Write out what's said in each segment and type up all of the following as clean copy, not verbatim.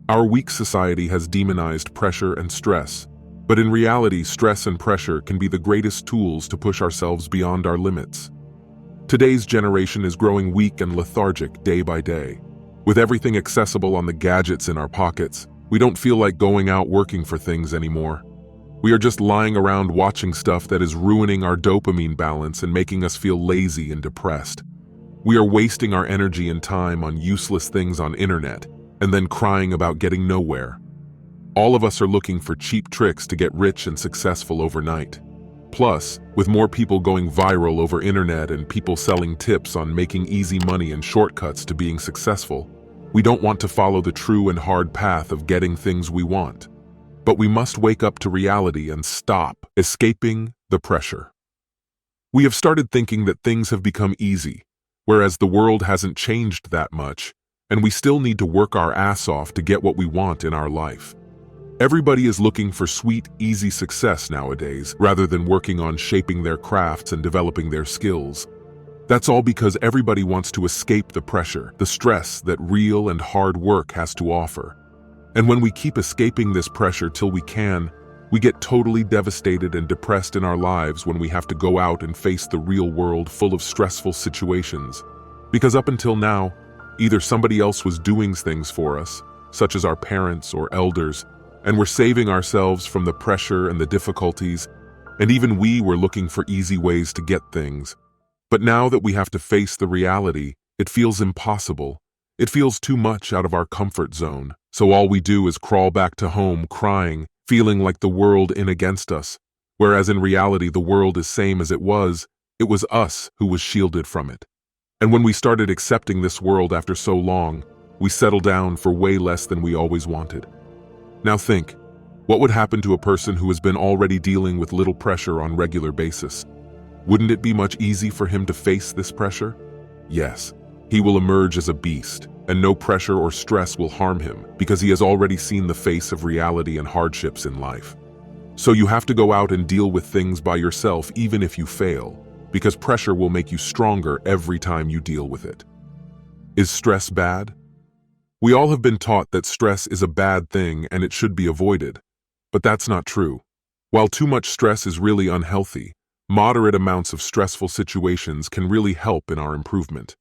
Our weak society has demonized pressure and stress, but in reality, stress and pressure can be the greatest tools to push ourselves beyond our limits. Today's generation is growing weak and lethargic day by day. With everything accessible on the gadgets in our pockets, we don't feel like going out working for things anymore. We are just lying around watching stuff that is ruining our dopamine balance and making us feel lazy and depressed. We are wasting our energy and time on useless things on internet, and then crying about getting nowhere. All of us are looking for cheap tricks to get rich and successful overnight. Plus, with more people going viral over internet and people selling tips on making easy money and shortcuts to being successful, we don't want to follow the true and hard path of getting things we want. But we must wake up to reality and stop escaping the pressure. We have started thinking that things have become easy, whereas the world hasn't changed that much, and we still need to work our ass off to get what we want in our life. Everybody is looking for sweet, easy success nowadays, rather than working on shaping their crafts and developing their skills. That's all because everybody wants to escape the pressure, the stress that real and hard work has to offer. And when we keep escaping this pressure till we can, we get totally devastated and depressed in our lives when we have to go out and face the real world full of stressful situations. Because up until now, either somebody else was doing things for us, such as our parents or elders, and we're saving ourselves from the pressure and the difficulties, and even we were looking for easy ways to get things. But now that we have to face the reality, it feels impossible. It feels too much out of our comfort zone. So all we do is crawl back to home crying, feeling like the world in against us, whereas in reality the world is same as it was us who was shielded from it. And when we started accepting this world after so long, we settled down for way less than we always wanted. Now think, what would happen to a person who has been already dealing with little pressure on a regular basis? Wouldn't it be much easier for him to face this pressure? Yes, he will emerge as a beast, and no pressure or stress will harm him because he has already seen the face of reality and hardships in life. So you have to go out and deal with things by yourself even if you fail, because pressure will make you stronger every time you deal with it. Is stress bad? We all have been taught that stress is a bad thing and it should be avoided, but that's not true. While too much stress is really unhealthy, moderate amounts of stressful situations can really help in our improvement.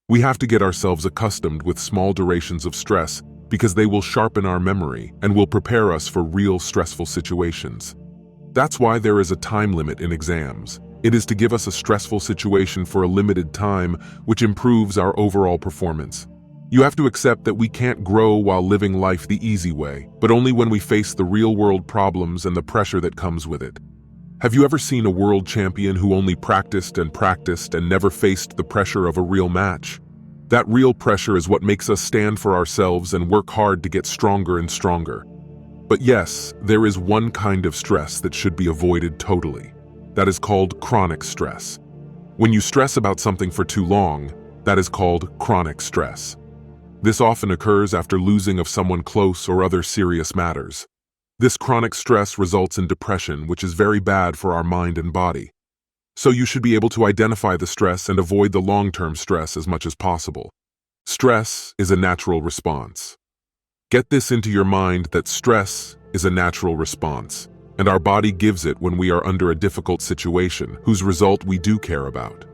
We have to get ourselves accustomed with small durations of stress because they will sharpen our memory and will prepare us for real stressful situations. That's why there is a time limit in exams. It is to give us a stressful situation for a limited time, which improves our overall performance. You have to accept that we can't grow while living life the easy way, but only when we face the real-world problems and the pressure that comes with it. Have you ever seen a world champion who only practiced and never faced the pressure of a real match? That real pressure is what makes us stand for ourselves and work hard to get stronger and stronger. But yes, there is one kind of stress that should be avoided totally. That is called chronic stress. When you stress about something for too long, that is called chronic stress. This often occurs after losing of someone close or other serious matters. This chronic stress results in depression, which is very bad for our mind and body. So you should be able to identify the stress and avoid the long-term stress as much as possible. Stress is a natural response. Get this into your mind that stress is a natural response, and our body gives it when we are under a difficult situation whose result we do care about.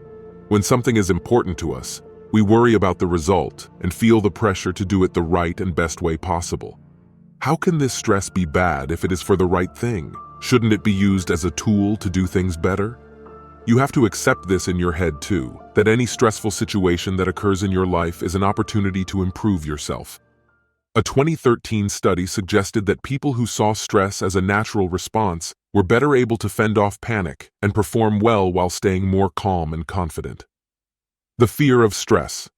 When something is important to us, we worry about the result and feel the pressure to do it the right and best way possible. How can this stress be bad if it is for the right thing? Shouldn't it be used as a tool to do things better? You have to accept this in your head too, that any stressful situation that occurs in your life is an opportunity to improve yourself. A 2013 study suggested that people who saw stress as a natural response were better able to fend off panic and perform well while staying more calm and confident. The fear of stress.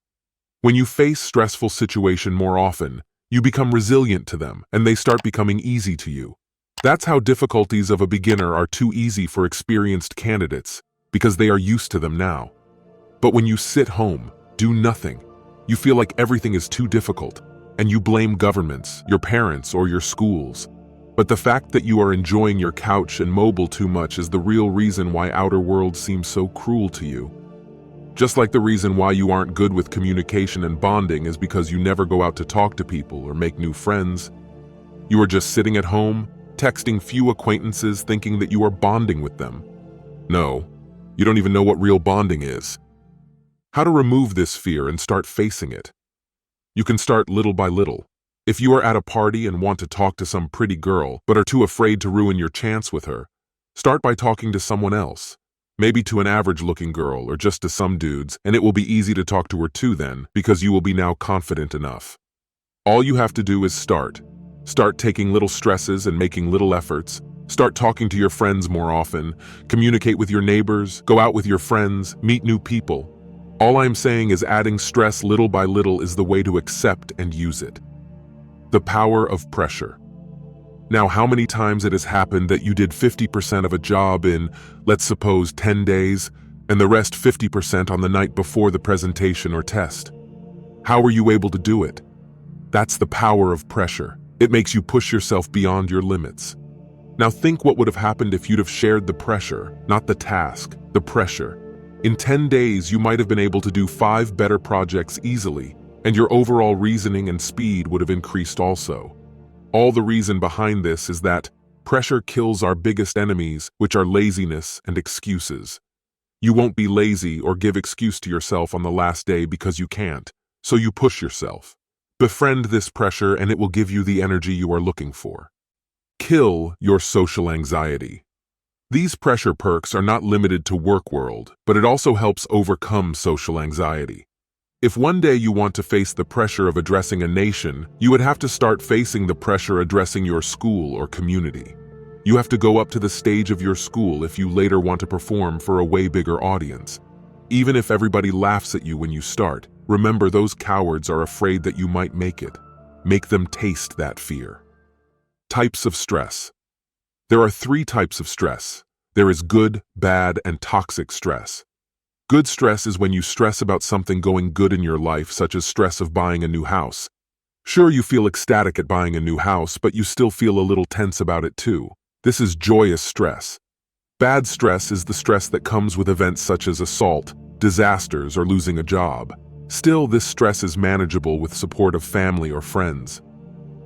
When you face stressful situations more often, you become resilient to them and they start becoming easy to you. That's how difficulties of a beginner are too easy for experienced candidates, because they are used to them now. But when you sit home, do nothing, you feel like everything is too difficult, and you blame governments, your parents, or your schools. But the fact that you are enjoying your couch and mobile too much is the real reason why outer world seems so cruel to you. Just like the reason why you aren't good with communication and bonding is because you never go out to talk to people or make new friends. You are just sitting at home, texting few acquaintances thinking that you are bonding with them. No, you don't even know what real bonding is. How to remove this fear and start facing it? You can start little by little. If you are at a party and want to talk to some pretty girl but are too afraid to ruin your chance with her, start by talking to someone else. Maybe to an average-looking girl or just to some dudes, and it will be easy to talk to her too then, because you will be now confident enough. All you have to do is start. Start taking little stresses and making little efforts. Start talking to your friends more often. Communicate with your neighbors, go out with your friends, meet new people. All I'm saying is adding stress little by little is the way to accept and use it. The power of pressure. Now, how many times it has happened that you did 50% of a job in, let's suppose, 10 days, and the rest 50% on the night before the presentation or test? How were you able to do it? That's the power of pressure. It makes you push yourself beyond your limits. Now think what would have happened if you'd have shared the pressure, not the task, the pressure. In 10 days, you might have been able to do 5 better projects easily, and your overall reasoning and speed would have increased also. All the reason behind this is that pressure kills our biggest enemies, which are laziness and excuses. You won't be lazy or give excuse to yourself on the last day because you can't, so you push yourself. Befriend this pressure and it will give you the energy you are looking for. Kill your social anxiety. These pressure perks are not limited to work world, but it also helps overcome social anxiety. If one day you want to face the pressure of addressing a nation, you would have to start facing the pressure addressing your school or community. You have to go up to the stage of your school if you later want to perform for a way bigger audience. Even if everybody laughs at you when you start, remember those cowards are afraid that you might make it. Make them taste that fear. Types of stress. There are 3 types of stress. There is good, bad, and toxic stress. Good stress is when you stress about something going good in your life, such as stress of buying a new house. Sure, you feel ecstatic at buying a new house, but you still feel a little tense about it too. This is joyous stress. Bad stress is the stress that comes with events such as assault, disasters, or losing a job. Still, this stress is manageable with support of family or friends.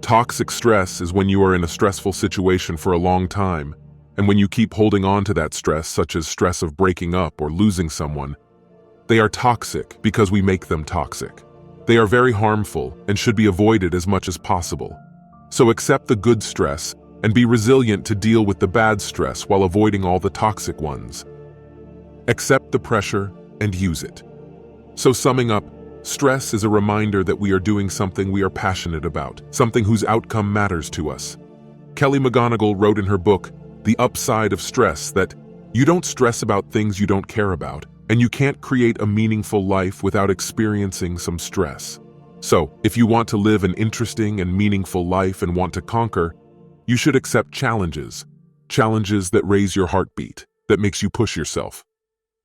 Toxic stress is when you are in a stressful situation for a long time, and when you keep holding on to that stress, such as stress of breaking up or losing someone. They are toxic because we make them toxic. They are very harmful and should be avoided as much as possible. So accept the good stress and be resilient to deal with the bad stress while avoiding all the toxic ones. Accept the pressure and use it. So summing up, stress is a reminder that we are doing something we are passionate about, something whose outcome matters to us. Kelly McGonigal wrote in her book, The Upside of Stress, that you don't stress about things you don't care about, and you can't create a meaningful life without experiencing some stress. So, if you want to live an interesting and meaningful life and want to conquer, you should accept challenges. Challenges that raise your heartbeat, that makes you push yourself.